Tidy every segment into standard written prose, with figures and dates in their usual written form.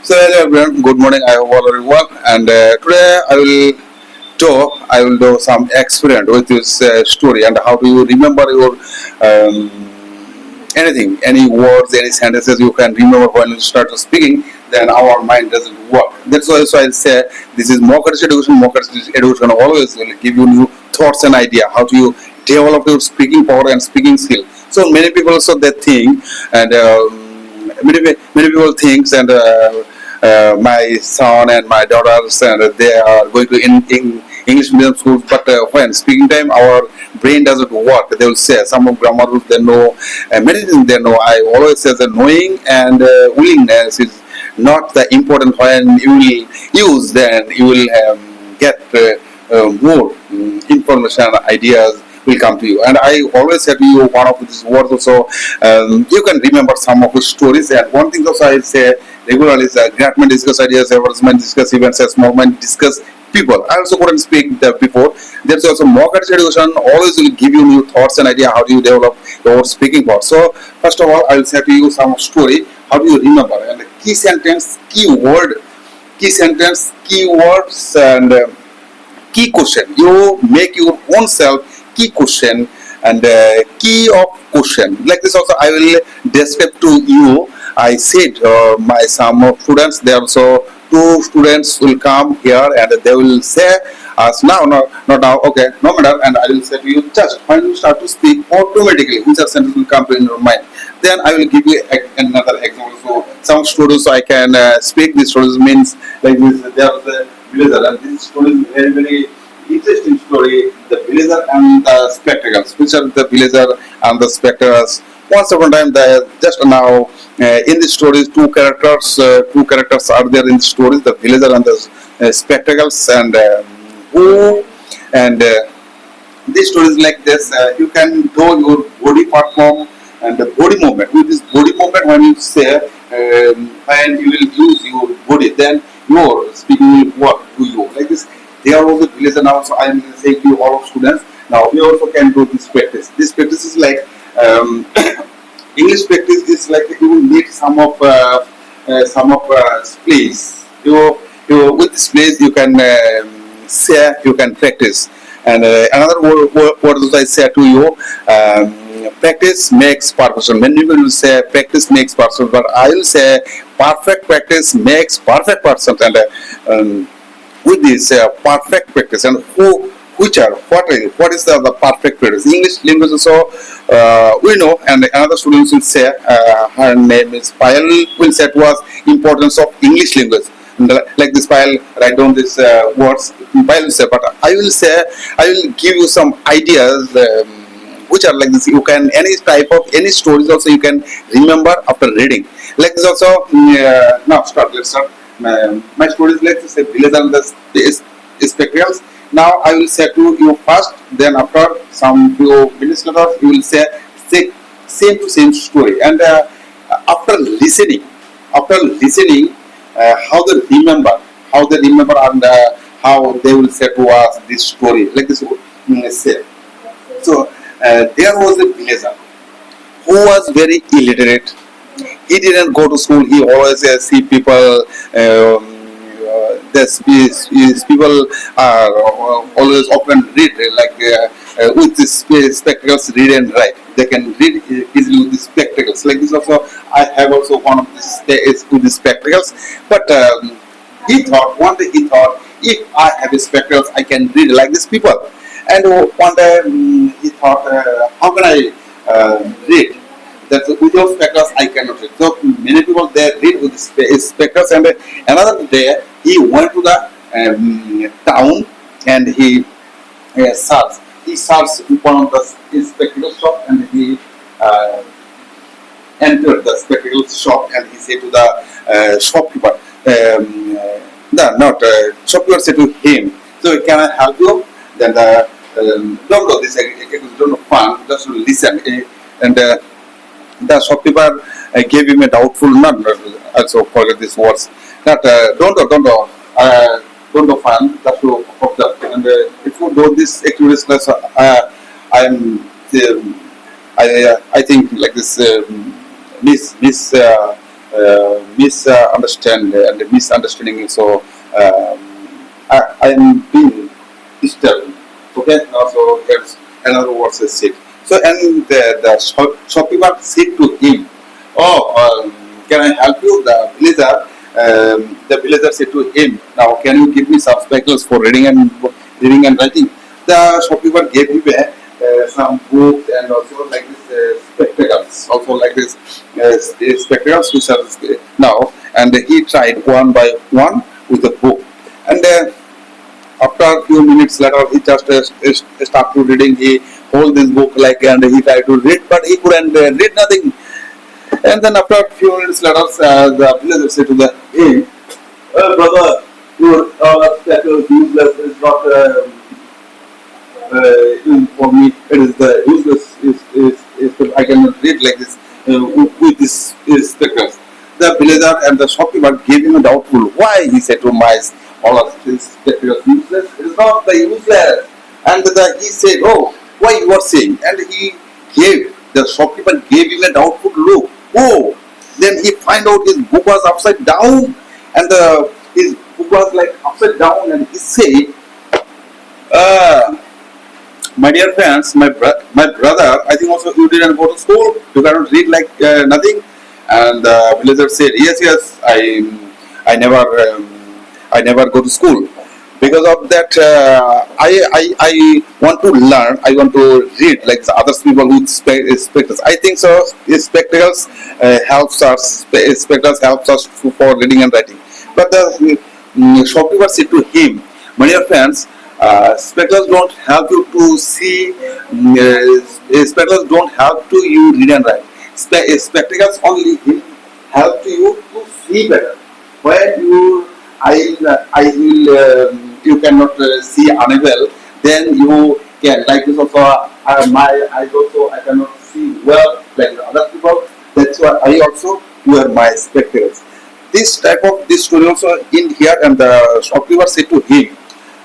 So hello everyone, good morning. I hope all are well. And today I will do some experiment with this story and how do you remember your anything, any words, any sentences you can remember when you start speaking. Then our mind doesn't work. That's why so I say this is more courtesy education. More courtesy education always will give you new thoughts and idea how do you develop your speaking power and speaking skill. So many people also they think and. Many people think and my son and my daughters and they are going to in English medium schools, but when speaking time our brain doesn't work. They will say some of grammar rules they know, many things they know. I always say the knowing and willingness is not the important. When you will use, then you will get more information, ideas will come to you. And I always say to you one of these words also, you can remember some of the stories. And one thing also I say regularly is great men discuss ideas, advertisement discuss events, small men discuss people. I also couldn't speak that before. There's also more education always will give you new thoughts and idea how do you develop your speaking power. So first of all, I will say to you some story. How do you remember? And key sentence, key word, key sentence, key words, and key question. You make your own self key question and key of question. Like this also I will describe to you. I said my some students, they also two students will come here and they will say us now, no, not now, okay, no matter, and I will say to you just when you start to speak automatically which are sentence will come to in your mind. Then I will give you another example. So some students I can speak these stories means like this. There was a villager and this story is very very interesting story. The villager and the spectacles. Which are the villager and the spectacles? Once upon a time, just now in the stories, two characters are there in the stories. The villager and the spectacles, and who and this story is like this. You can do your body perform and the body movement. With this body movement, when you say when you will use your body, then your speaking will work to you like this. There was a villager now, so I am saying to all of students. Now we also can do this practice. This practice is like English practice is like you will need some of place. You with this place you can say you can practice. And another word I say to you, practice makes perfection. Many people will say practice makes perfection, but I will say perfect practice makes perfect person. And with this perfect practice and what is the perfect practice? English language also we know, and another students will say her name is Payal will say to us importance of English language. And like this Payal write down these words. Payal will say, but I will give you some ideas which are like this. You can any type of any stories also you can remember after reading. Like this also now let's start. My story is like say villager and the spectacles. Now I will say to you first, then after some few minutes later you will say same to same story. And after listening, how they remember, and how they will say to us this story like this. Say. So there was a villager who was very illiterate. He didn't go to school. He always see people. These people are always often read like with these spectacles, read and write. They can read easily with these spectacles. Like this also, I have also one of these with these spectacles. But one day he thought, if I have spectacles, I can read like these people. And one day he thought, how can I read? That without spectacles I cannot read. So many people they read with spectacles. And another day he went to the town and he searched. He searched one of the spectacle shop and he entered the spectacle shop and he said to the shopkeeper, shopkeeper said to him, so can I help you? Then the don't know this don't know fun, just listen. And the shopkeeper gave him a doubtful nod. Also forget these words. That don't know fun. That's to observe. And if you do this activities class, I think like this. Miss misunderstanding. So I am being disturbed. Okay, now so here's another words is said. So and the shopkeeper said to him, "Oh, can I help you?" The villager said to him, "Now can you give me some spectacles for reading and writing?" The shopkeeper gave him some books and also like this spectacles, also like this spectacles which are now, and he tried one by one with the book, and after a few minutes later he just started reading. He hold this book like and he tried to read, but he couldn't read nothing. And then after a few minutes later, the villager said to the him, "Brother, your spectacles useless. It's not." For me it is the useless is I cannot read like this with this spectacles. The villager and the shopkeeper gave him a doubtful. Why? He said to my all of his spectacles useless. It is not the useless. And he said, "Oh, why you are saying?" And the shopkeeper gave him a doubtful look. Oh, then he find out his book was upside down, and his book was like upside down, and he said, "My dear friends, my brother, I think also you didn't go to school. You cannot read like nothing." And the villager said, "Yes, I never go to school. Because of that, I want to learn. I want to read like the other people with spectacles. I think so. Spectacles helps us. Spectacles helps us for reading and writing." But the shopkeeper said to him, "My dear friends, spectacles don't help you to see. Spectacles don't help to you read and write. Spectacles only help to you to see better. When you cannot see unable, then you can like this also. My eyes also I cannot see well like the other people. That's why I also wear my spectacles." This story also in here, and the shopkeeper said to him,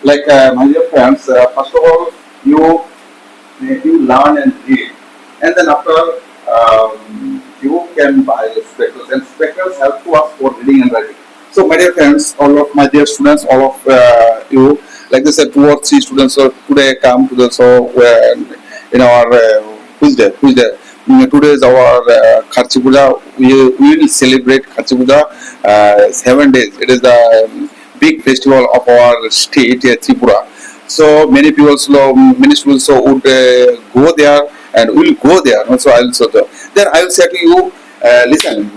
like my dear friends, first of all you learn and read, and then after you can buy spectacles, and spectacles help to us for reading and writing. So my dear friends, all of my dear students, all of you, like they said, 2 or 3 students today come to the in our Tuesday. Today is our Kharchi Puja. We will celebrate Kharchi Puja 7 days. It is the big festival of our state, Tripura. So many people, many students would go there and will go there. Also, I will say then I will say to you, listen,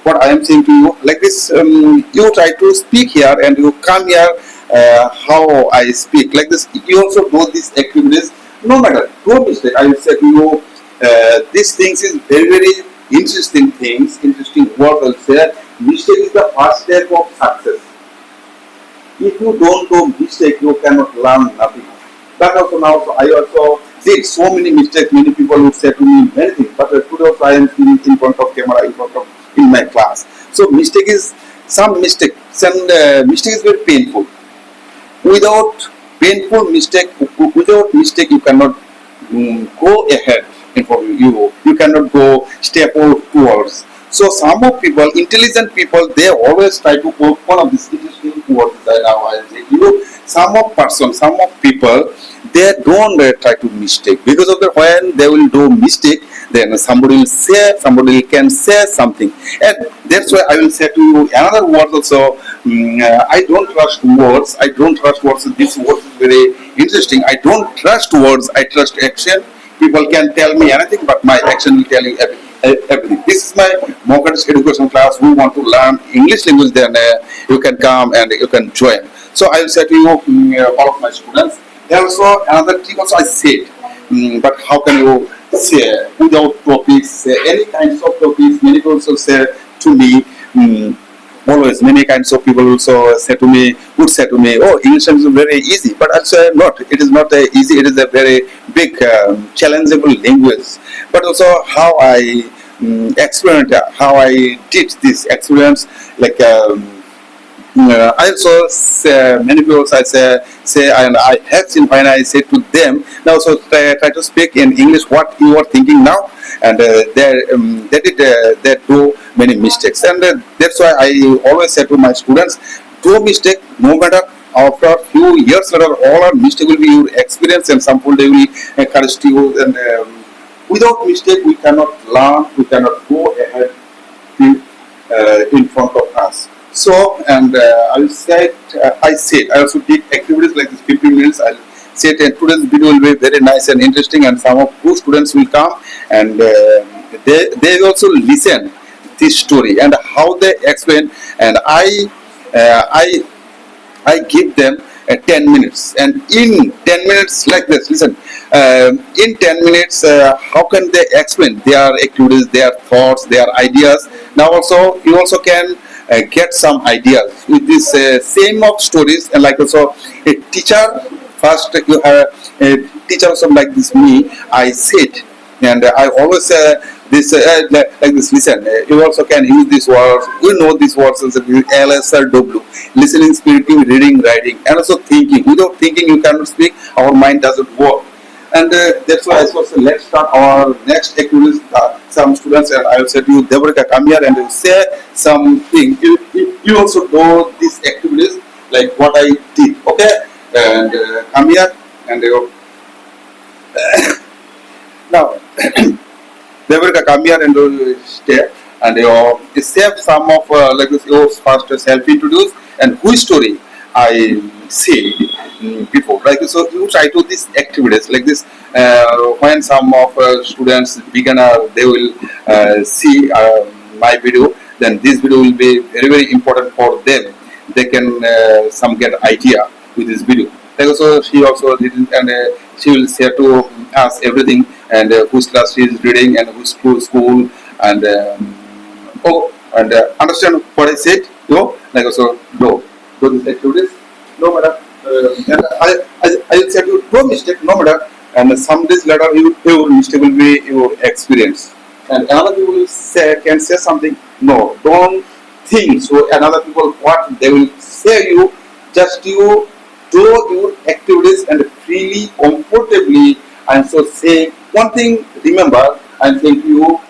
what I am saying to you, like this, you try to speak here and you come here how I speak. Like this, you also do these activities, no matter, no mistake. I will say to you, these things is very, very interesting things, interesting word I will say. Mistake is the first step of success. If you don't do mistake, you cannot learn nothing. That also now, I also did so many mistakes. Many people would say to me many things, but today also I am speaking in front of camera, in my class. So mistake is some mistake, and mistake is very painful. Without mistake, you cannot go ahead. You cannot go step towards. So some of people, intelligent people, they always try to go one of these interesting words that now I say to you. Some of people, they don't try to mistake, because of the when they will do mistake, then somebody can say something, and that's why I will say to you another word also. I don't trust words. This word is very interesting. I don't trust words. I trust action. People can tell me anything, but my action will tell you everything. This is my Mogadis education class. Who want to learn English language, then you can come and you can join. So I will say to you, all of my students. There also another thing also I said, but how can you say without topics, any kinds of topics? Many people also say to me, always many kinds of people also would say to me, "Oh, English is very easy," but I say not. It is not easy. It is a very big, challengeable language. But also how I experienced, how I did this experience, like. I also say, many people I say, and I have seen when I say to them now. So try to speak in English what you are thinking now, and they do many mistakes. And that's why I always say to my students, do mistake, no matter after a few years later, all our mistake will be your experience, and some point they will encourage you. And without mistake, we cannot learn, we cannot go ahead in front of us. So, and I said, I also did activities like this 15 minutes. I'll say and today's video will be very nice and interesting, and some of two students will come and they also listen this story and how they explain, and uh, I I give them 10 minutes, and in 10 minutes like this, listen, in 10 minutes, how can they explain their activities, their thoughts, their ideas? Now also, you also can get some ideas with this same of stories, and like also a teacher, first you have a teacher also like this me, I sit, and I always this like this, listen, you also can use these words, you know these words as LSRW, listening, speaking, reading, writing, and also thinking. Without thinking you cannot speak, our mind doesn't work. And that's why I was let's start our next activities. Some students, and I will say to you, Devarika, come here and you say something. You also do these activities like what I did, okay? And come here and now Devarika, come here and stay and save some of like this, your first self introduce and whose story I said before. Like so, you try to these activities like this. When some of students beginner, they will see my video. Then this video will be very very important for them. They can some get idea with this video. Like also, she also didn't, and she will share to us everything, and whose class she is reading and whose school, and understand what I said. No, like also do these activities. No matter, and I will say to you, no mistake. No matter, and some days later your mistake will be your experience. And another people will say can say something. No, don't think. So another people what they will say you, just you do your activities and freely, comfortably, and so say one thing. Remember, and thank you.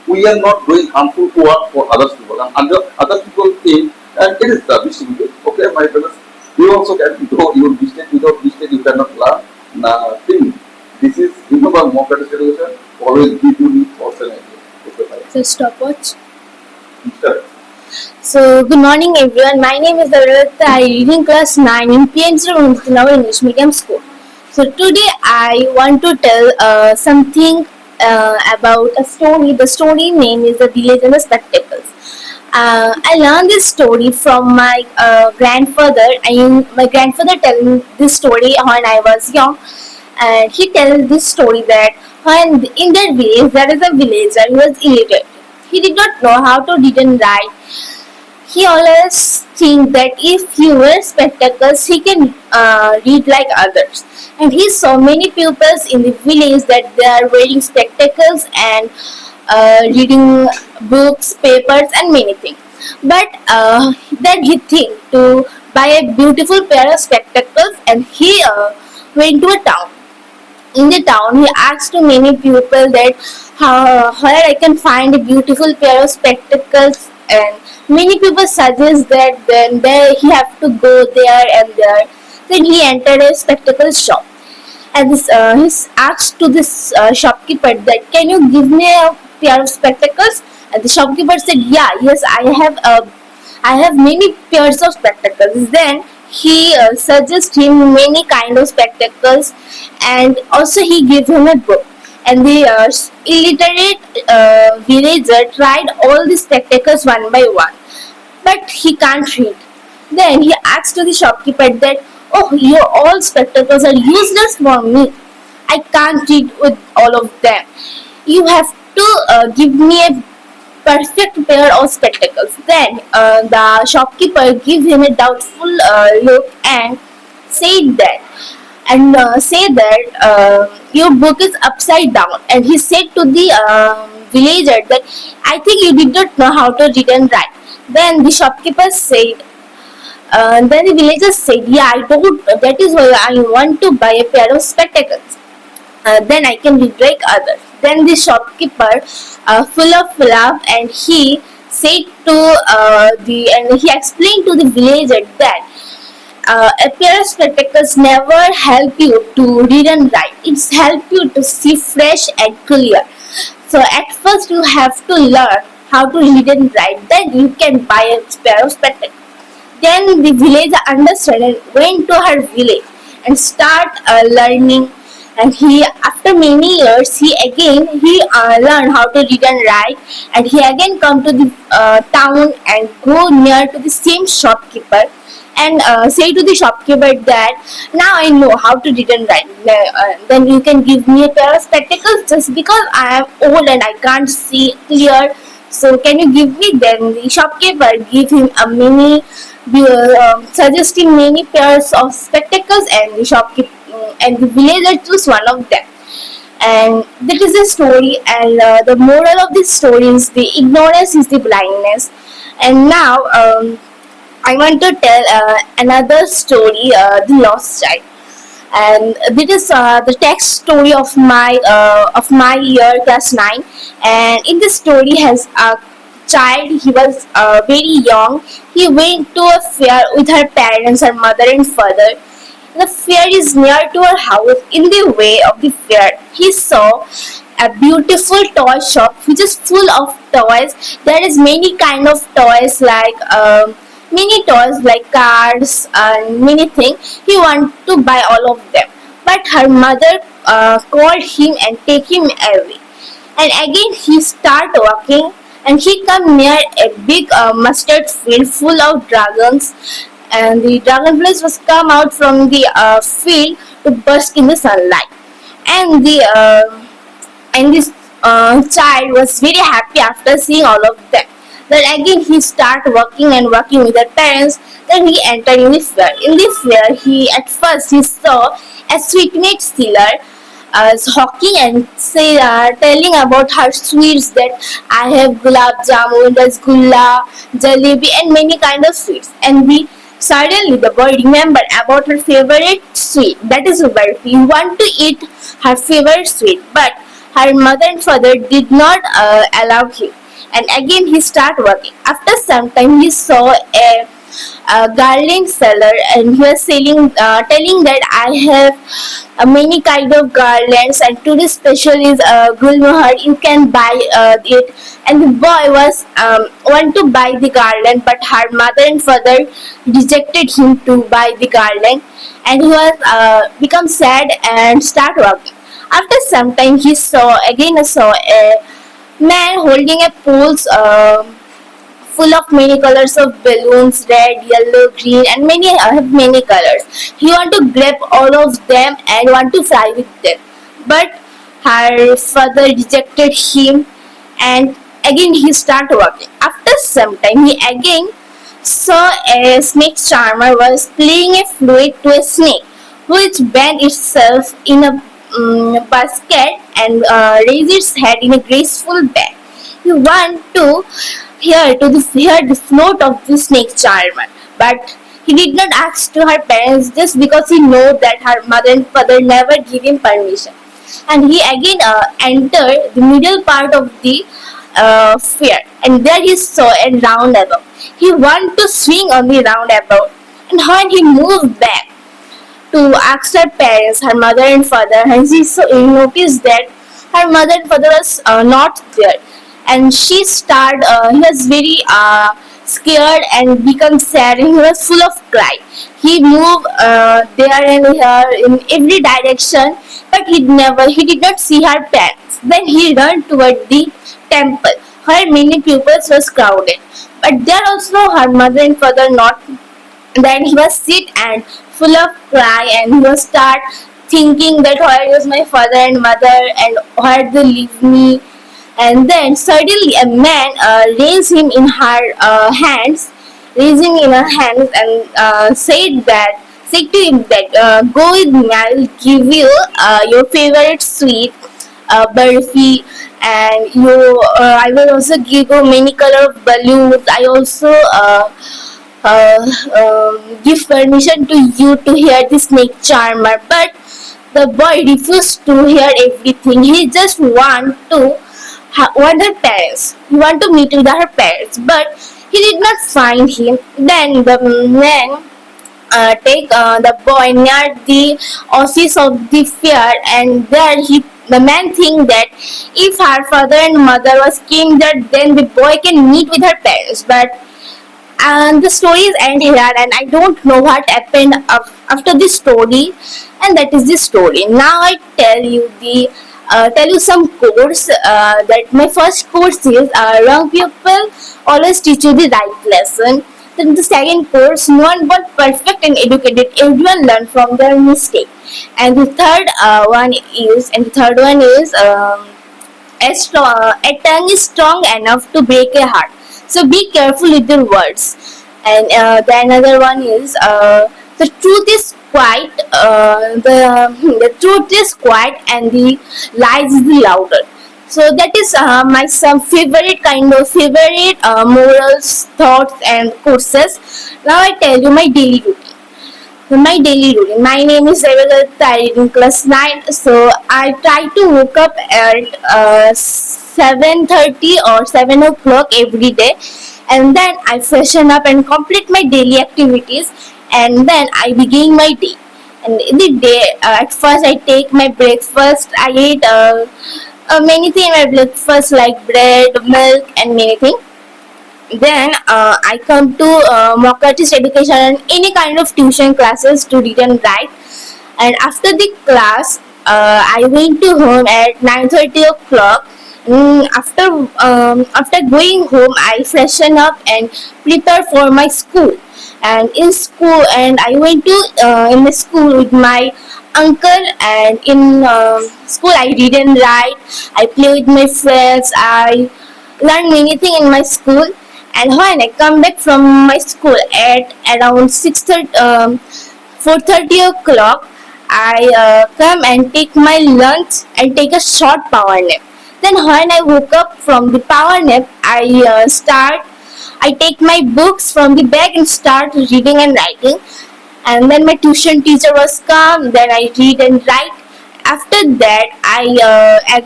We are not doing harmful work for other people, and other people think, and it is the mistake. Okay, my brothers, you also can do your mistake. Without mistake, you cannot learn nothing. This is remember more education. Always give you thoughts and ideas. Okay, bye. So stopwatch. Start. So good morning everyone. My name is Davrata. I read in class 9 in PNC Munditinawa English Medium School. So today I want to tell something about a story. The story name is The Village and the Spectacles. I learned this story from my grandfather. My grandfather telling this story when I was young, and he tells this story that when in that village there is a villager who was illiterate. He did not know how to read and write. He always think that if he wears spectacles, he can read like others. And he saw many pupils in the village that they are wearing spectacles and reading books, papers, and many things. But then he think to buy a beautiful pair of spectacles, and he went to a town. In the town, he asked to many people that where I can find a beautiful pair of spectacles, and many people suggest that then he have to go there and there. Then he entered a spectacle shop, and he asked to this shopkeeper that can you give me a pair of spectacles? And the shopkeeper said, yeah, yes, I have many pairs of spectacles. Then he suggests him many kind of spectacles, and also he gave him a book. And the illiterate villager tried all the spectacles one by one, but he can't read. Then he asked to the shopkeeper that, oh, your all spectacles are useless for me. I can't read with all of them. You have to give me a perfect pair of spectacles. Then the shopkeeper gave him a doubtful look and said that, your book is upside down. And he said to the villager that I think you did not know how to read and write. Then the shopkeeper said, then the villager said, yeah, I don't. That is why I want to buy a pair of spectacles. Then I can read like others. Then the shopkeeper, full of love, and he said to and he explained to the villager that a pair of spectacles never help you to read and write. It's help you to see fresh and clear. So at first you have to learn how to read and write. Then you can buy a pair of spectacles. Then the villager understood and went to her village and start learning. And he, after many years, he learned how to read and write. And he again come to the town and go near to the same shopkeeper and say to the shopkeeper that now I know how to read and write. Then you can give me a pair of spectacles just because I am old and I can't see clear. So can you give me? Then the shopkeeper give him a mini, suggesting many pairs of spectacles, and the shopkeeper and the villager choose one of them. And that is the story. And the moral of this story is the ignorance is the blindness. And now I want to tell another story, the lost child. And this is the text story of my year class 9. And in this story has a child. He was very young. He went to a fair with her parents, her mother and father. The fair is near to her house. In the way of the fair, he saw a beautiful toy shop which is full of toys. There is many kind of toys like many toys like cars and many things. He want to buy all of them, but her mother called him and take him away. And again he start walking, and he come near a big mustard field full of dragons. And the dragonflies was come out from the field to burst in the sunlight. And the and this child was very happy after seeing all of them. Then again he start working and working with her parents. Then he entered in the fair. In the fair, he at first he saw a sweetmeat seller hawking and telling about her sweets, that I have gulab jamun, rasgulla, jalebi, and many kind of sweets. And suddenly the boy remembered about her favorite sweet, that is barfi. He want to eat her favorite sweet, but her mother and father did not allow him. And again he start working. After some time he saw a garland seller, and he was telling that I have many kind of garlands, and today's special is gulmohar, you can buy it. And the boy was want to buy the garland, but her mother and father rejected him to buy the garland. And he was become sad and start working. After some time he saw a man holding a poles full of many colors of balloons, red, yellow, green, and many colors. He want to grab all of them and want to fly with them, but her father rejected him. And again he start working. After some time he again saw a snake charmer was playing a flute to a snake, which bent itself in a basket and raised its head in a graceful bend. He want to hear the float of the snake charmer, but he did not ask to her parents, just because he know that her mother and father never give him permission. And he again entered the middle part of the fair, and there he saw a roundabout. He want to swing on the roundabout, and when he moved back to ask her parents, her mother and father, and he noticed that her mother and father was not there. And he was very scared and become sad, and he was full of cry. He moved there and here in every direction, but he did not see her parents. Then he ran toward the temple where many pupils was crowded, but there also her mother and father not. Then he was sit and full of cry, and he was start thinking that where is my father and mother, and where they leave me. And then suddenly a man raised him in her hands, raising in her hands, and said to him that go with me, I will give you your favorite sweet, barfi, and I will also give you many color of balloons. I also give permission to you to hear the snake charmer. But the boy refused to hear everything. He just want to were their parents. He wanted to meet with her parents, but he did not find him. Then the man take the boy near the office of the fair, and there the man think that if her father and mother was came there, then the boy can meet with her parents. But and the story is end here, and I don't know what happened after this story, and that is the story. Now I tell you some course that my first course is wrong people always teach you the right lesson. Then the second course, no one but perfect and educated, everyone learn from their mistake. And the third one is a tongue is strong enough to break a heart. So be careful with your words. And the another one is the truth is quiet. The truth is quiet, and the lies is the louder. So that is my some favorite morals, thoughts, and courses. Now I tell you my daily routine. My daily routine. My name is Devadarta. I read in class 9. So I try to wake up at 7:30 or 7 o'clock every day, and then I freshen up and complete my daily activities, and then I begin my day. And in the day, at first I take my breakfast. I eat many things in my breakfast like bread, milk, and many things. Then I come to mock artist education and any kind of tuition classes to read and write. And after the class, I went to home at 9:30 o'clock. After going home, I freshen up and prepare for my school. And in school, and I went to in the school with my uncle. And in school, I read and write. I play with my friends. I learn many things in my school. And when I come back from my school at around 4:30 o'clock, I come and take my lunch and take a short power nap. Then when I woke up from the power nap, I take my books from the bag and start reading and writing. And then my tuition teacher was come. Then I read and write. After that, I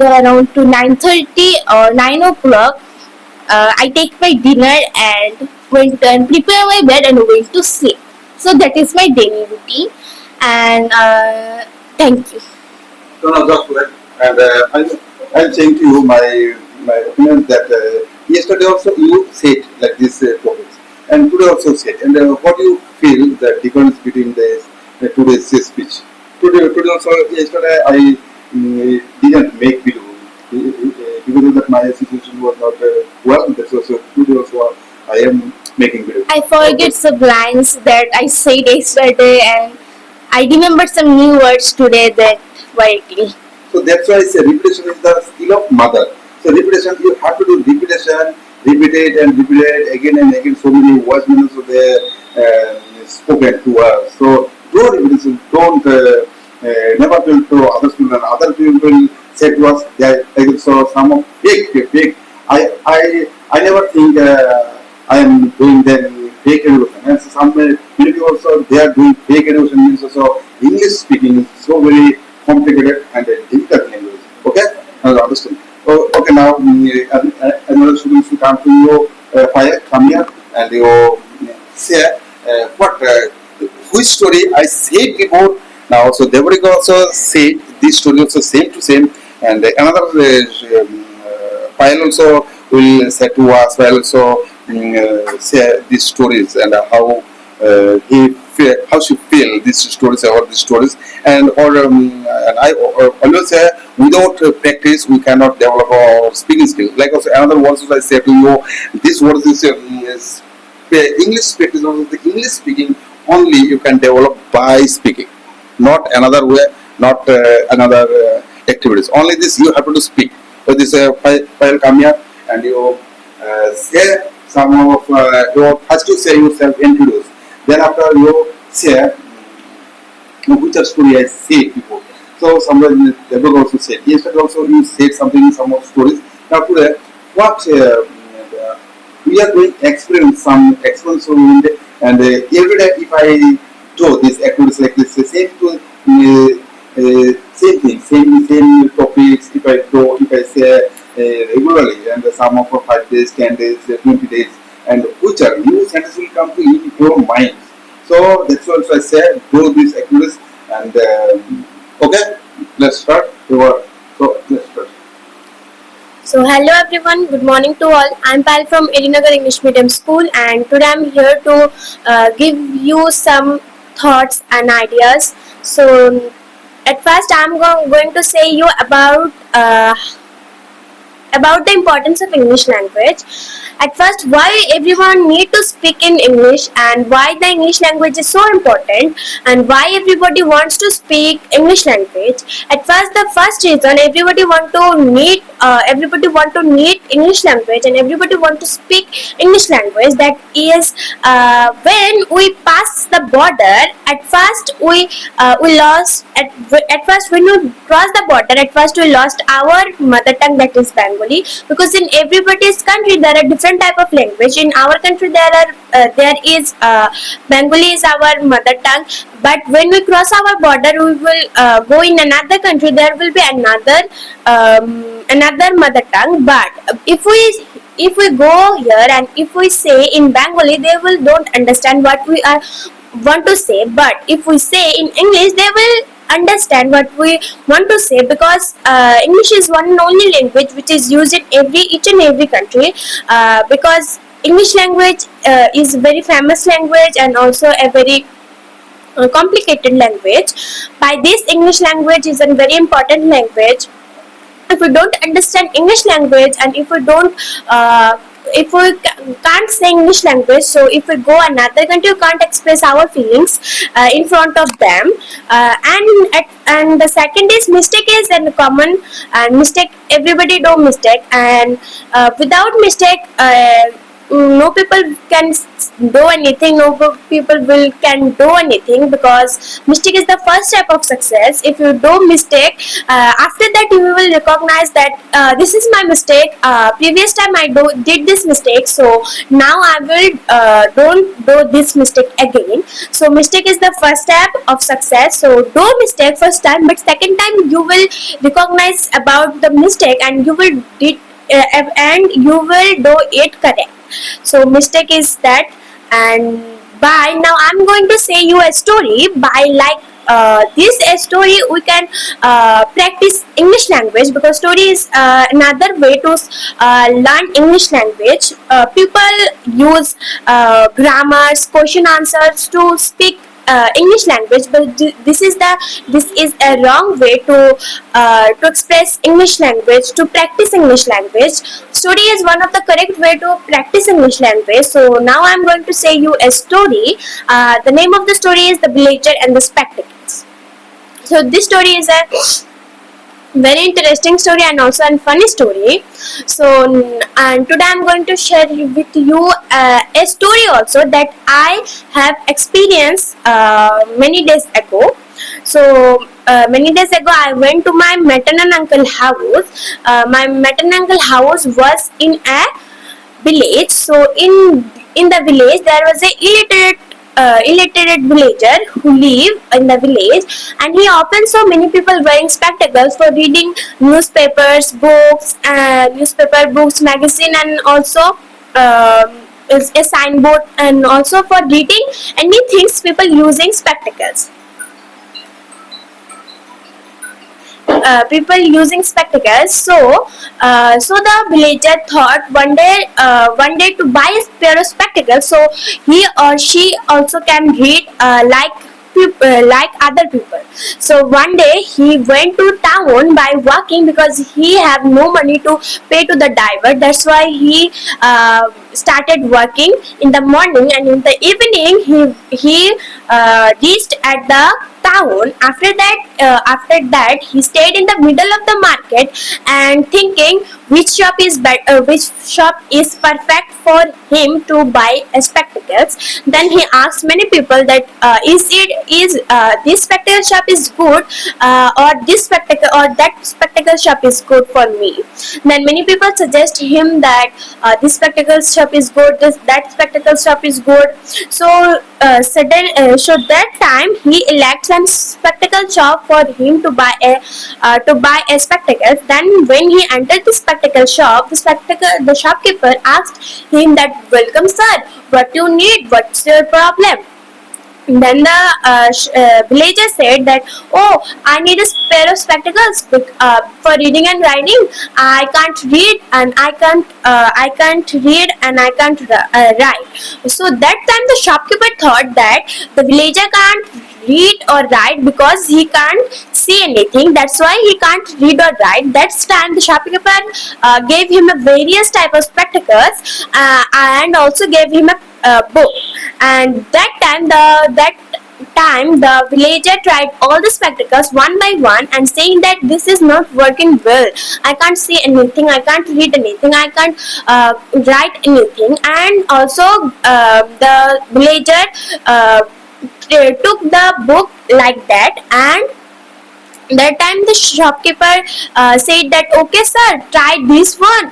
go around to 9:30 or 9 o'clock. I take my dinner and went and prepare my bed and went to sleep. So that is my daily routine. And thank you. No, no, just wait. And I'm saying to you my opinion that yesterday also you said like this topics, and today also said. And what do you feel the difference between today's speech? Today also yesterday I didn't make video because of that my situation was not well. That's also today also I am making video. I forget some lines that I said yesterday, and I remember some new words today that quietly. So that's why I say repetition is the skill of mother. So repetition, you have to do repetition, repeat it and repeat it again and again. So many voice minutes of the spoken to us. So do repetition. Don't never tell to other people. Other people will say to us that so some of fake. I never think I am doing the fake education. And so some people also they are doing fake education means also English speaking is so very complicated and difficult language. Okay, I understand. Oh, okay, now another students will come to you, come here and you say what which story I said before. Now, so Devarika also said this story also same to same, and another file also will say to us. File also say these stories and how how she feel these stories or these stories, and and I always say without practice we cannot develop our speaking skill. Like also another words I say to you, this word is English practice. Also the English speaking only you can develop by speaking, not another way, not another activities. Only this you have to speak. So this file come here and you say some of your first you say yourself introduce. Then after you say which story I said before. So somebody Deborah also said. Yesterday also you said something in some of stories. Now today what we are going to experience some experience and every day if I do this activities like this, same to same thing, same topics. If I say regularly, and some of 5 days, 10 days, 20 days, and which are new sentences will come to your mind. So that's what I said. Do these activities and okay, let's start. So let's start. So hello everyone, good morning to all. I'm Pal from Erinagar English Medium School, and today I'm here to give you some thoughts and ideas. So at first I'm going to say you about the importance of English language. At first, why everyone need to speak in English and why the English language is so important and why everybody wants to speak English language. At first, the first reason everybody want to need English language and everybody want to speak English language, that is when we pass the border. At first, we lost at first when we cross the border. At first, we lost our mother tongue, that is Bengali, because in everybody's country there are different type of language. In our country there is Bengali is our mother tongue, but when we cross our border we will go in another country, there will be another mother tongue. But if we go here and if we say in Bengali, they will don't understand what we are want to say. But if we say in English, they will understand what we want to say, because English is one and only language which is used in each and every country, because English language is a very famous language and also a very complicated language. By this, English language is a very important language. If we don't understand English language and if we can't say English language, so if we go another country, we can't express our feelings in front of them. And the second is mistake is a common, and mistake everybody do mistake, and without mistake no people can do anything, people will can do anything, because mistake is the first step of success. If you do mistake, after that you will recognize that this is my mistake, previous time I did this mistake, so now I will don't do this mistake again. So mistake is the first step of success. So do mistake first time, but second time you will recognize about the mistake and you will do it correct. So mistake is that. And by now I'm going to say you a story. By this a story we can practice English language, because story is another way to learn English language. People use grammars, question answers to speak English language, but this is a wrong way to express English language, to practice English language. Story is one of the correct way to practice English language. So now I'm going to say you a story. The name of the story is The Villager and the Spectacles. So this story is a very interesting story and also a funny story. So and today I'm going to share with you a story also that I have experienced many days ago. So many days ago I went to my maternal uncle house. My maternal uncle house was in a village. So in the village there was a illiterate villager who lived in the village, and he often saw many people wearing spectacles for reading newspapers, magazine, and also a signboard, and also for reading anything people using spectacles. People using spectacles. So the villager thought one day to buy a pair of spectacles, so he or she also can read like other people. So one day he went to town by walking, because he have no money to pay to the driver. That's why he started working in the morning, and in the evening he reached at the town. After that he stayed in the middle of the market and thinking which shop is perfect for him to buy spectacles. Then he asked many people that is this spectacle shop is good, or this spectacle or that spectacle shop is good for me. Then many people suggest him that this spectacle shop is good, that spectacle shop is good. So that time he elects a spectacle shop for him to buy a spectacles. Then when he entered the spectacle spectacle shop, the shopkeeper asked him that, "Welcome, sir. What do you need? What's your problem?" Then the villager said that, "Oh, I need a pair of spectacles for reading and writing. I can't read and I can't read and I can't write." So that time the shopkeeper thought that the villager can't read or write because he can't see anything. That's why he can't read or write. That's time the shopkeeper gave him a various type of spectacles and also gave him a book. And that time the villager tried all the spectacles one by one and saying that this is not working well. I can't see anything, I can't read anything, I can't write anything. And also the villager took the book like that. And that time the shopkeeper said that, "Okay, sir, try this one.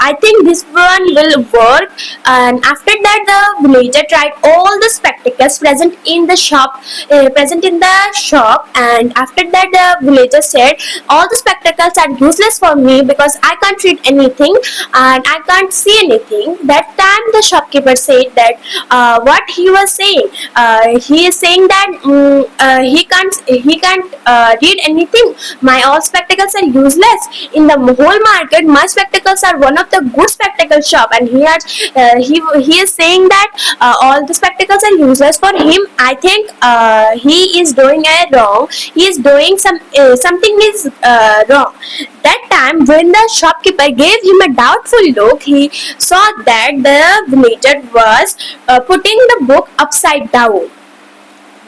I think this one will work." And after that the villager tried all the spectacles present in the shop. And after that the villager said, "All the spectacles are useless for me because I can't read anything and I can't see anything." That time the shopkeeper said that what he was saying, he is saying that he can't read anything. My all spectacles are useless. In the whole market, my spectacles are one of the good spectacle shop, and he is saying that all the spectacles are useless for him. I think he is doing a wrong. He is doing something is wrong. That time, when the shopkeeper gave him a doubtful look, he saw that the villager was putting the book upside down.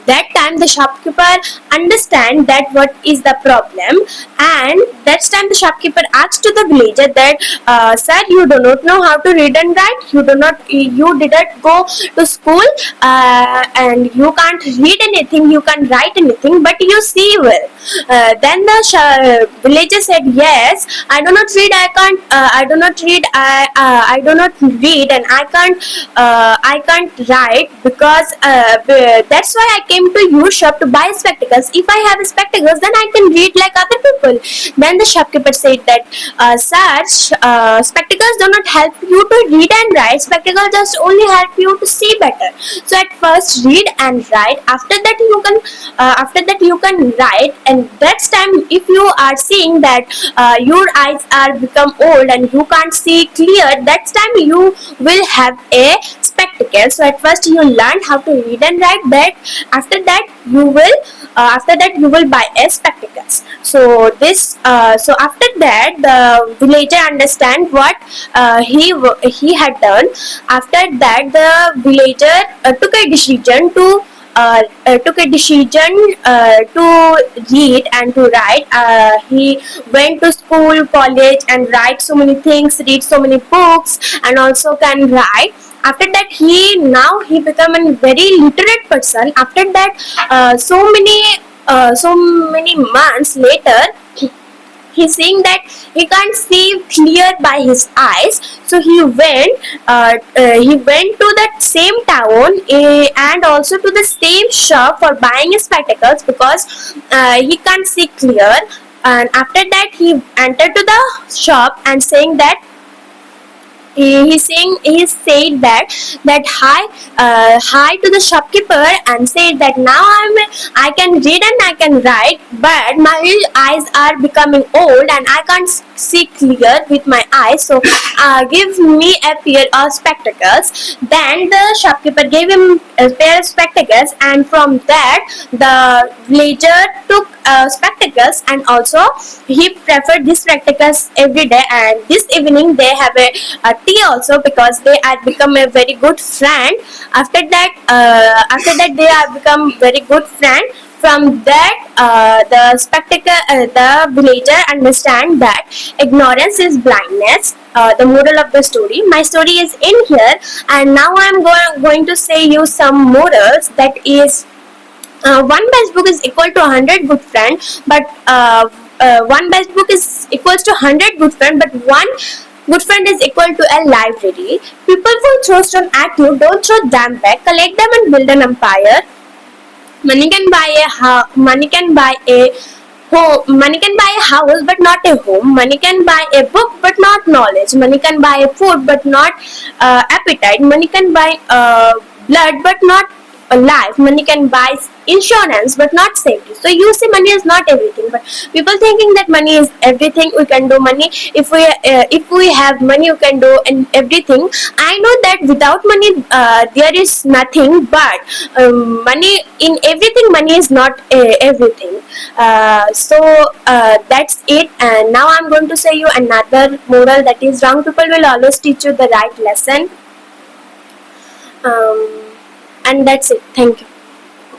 That time the shopkeeper understand that what is the problem. And that time the shopkeeper asked to the villager that, "Sir, you do not know how to read and write. You didn't go to school and you can't read anything, you can't write anything, but you see well." Then the villager said, "Yes, I do not read, I do not read, I do not read, and I can't write because that's why I came to your shop to buy spectacles. If I have spectacles, then I can read like other people." Then the shopkeeper said that, "Sir, spectacles do not help you to read and write. Spectacles just only help you to see better. So at first read and write. After that you can write. And that's time, if you are seeing that your eyes are become old and you can't see clear, that's time you will have a spectacle. So at first you learn how to read and write. But after that you will buy a spectacles." So after that the villager understand what he had done. After that the villager took a decision to read and to write. He went to school, college, and write so many things, read so many books, and also can write. After that he become a very literate person. After that so many months later, he's saying that he can't see clear by his eyes. So he went to that same town and also to the same shop for buying spectacles because he can't see clear. And after that he entered to the shop and saying that he said that hi to the shopkeeper and said that, "Now I can read and I can write, but my eyes are becoming old and I can't see clear with my eyes, so give me a pair of spectacles." Then the shopkeeper gave him a pair of spectacles, and from that the villager took spectacles, and also he preferred these spectacles every day. And this evening they have a tea also because they had become a very good friend. After that they have become very good friend. From that the villager understand that ignorance is blindness. The moral of the story. My story is in here, and now I am going to say you some morals. That is, one best book is equal to 100 good friends, but one best book is equals to 100 good friends, but one good friend is equal to a library. People will throw stone at you, don't throw them back. Collect them and build an empire. Money can buy a money can buy a house but not a home. Money can buy a book but not knowledge. Money can buy a food but not appetite. Money can buy blood but not a life. Money can buy insurance but not safety. So you see, money is not everything, but people thinking that money is everything. We can do money, if we have money we can do and everything. I know that without money there is nothing, but money in everything, money is not everything. That's it, and now I'm going to say you another moral, that is, wrong people will always teach you the right lesson. And that's it. Thank you.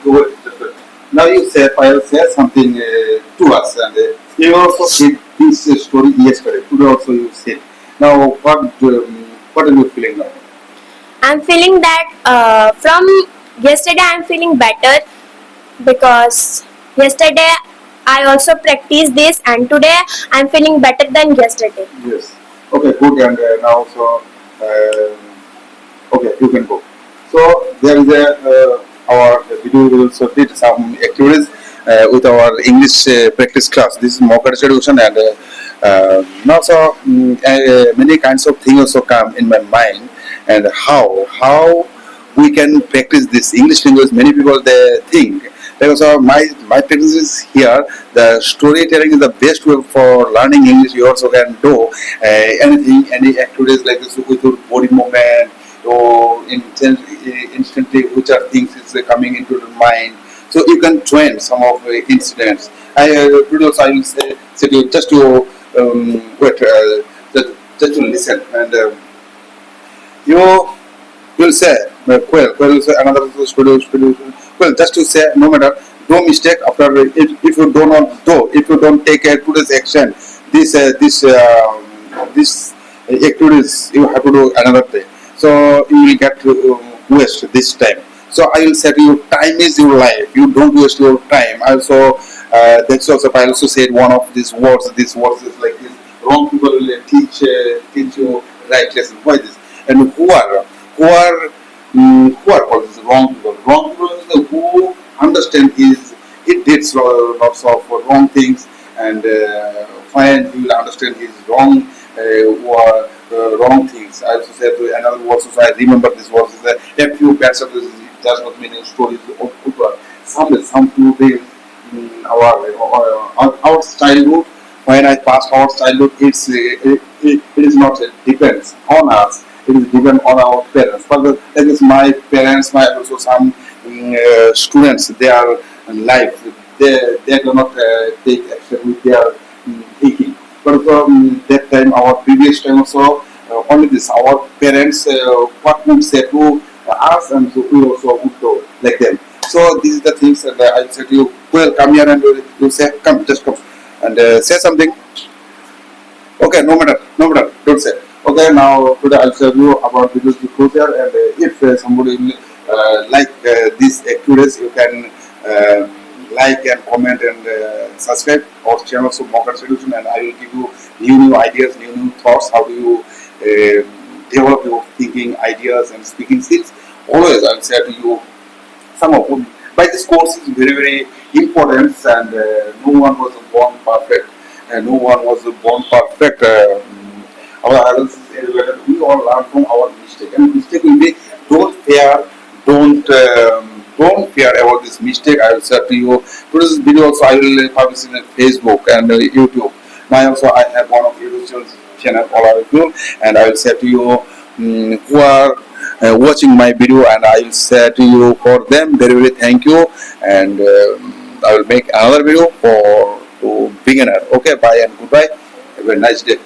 Good, good. Now you say, I'll say something to us, and you also said this story yesterday. Today also you said. Now, what are you feeling now? I'm feeling that from yesterday I'm feeling better, because yesterday I also practiced this, and today I'm feeling better than yesterday. Yes. Okay, good. And now, so okay, you can go. So there is our video will also did some activities with our English practice class. This is mock education, and now so many kinds of things also come in my mind, and how we can practice this English language. Many people they think. Also, my practice is here. The storytelling is the best way for learning English. You also can do anything, any activities like this with your body movement, or instantly which are things is coming into the mind. So you can join some of the incidents. Today also I will say to you just to wait, just to listen, and you will say, well, will say another studio. Well, just to say, no matter, no mistake after if you do not do, if you don't take today's action, this activities you have to do another day. So you will get to waste this time. So I will say to you, time is your life. You don't waste your time. Also, that's also I also said one of these words. These words is like this: wrong people will teach you right lesson. Why this? And who are called this wrong people? Wrong people is the who understand he did lots of wrong things, and when he will understand his wrong wrong things. I also said to another words. So I remember this words is that a few bad services does not mean a story of people. Some few days in our childhood. When I passed our childhood, it is not depends on us. It is depend on our parents. But that is my parents, my also some students. They are life. They do not take action with their thinking. But from that time, our previous time also, only this our parents what would say to us, and so we also would do like them. So these are the things that I said to you. Well, come here, and you say, come, just come, and say something. Okay, no matter, don't say. Okay, now today I'll tell you about videos closure, and if somebody like these activities, you can like and comment and subscribe our channel, so Mocker Solution, and I will give you new ideas, new thoughts, how do you develop your thinking, ideas, and speaking skills. Always I'll say to you, some of them. But this course is very important, and no one was born perfect. No one was born perfect. Our adults is elevated. We all learn from our mistake, and mistake will be don't fear about this mistake. I will say to you, today's video also I will publish in Facebook and YouTube. Now also I have one of YouTube channel, all of you, and I will say to you who are watching my video, and I will say to you, for them very thank you, and I will make another video for beginner. Okay, bye and goodbye. Have a nice day.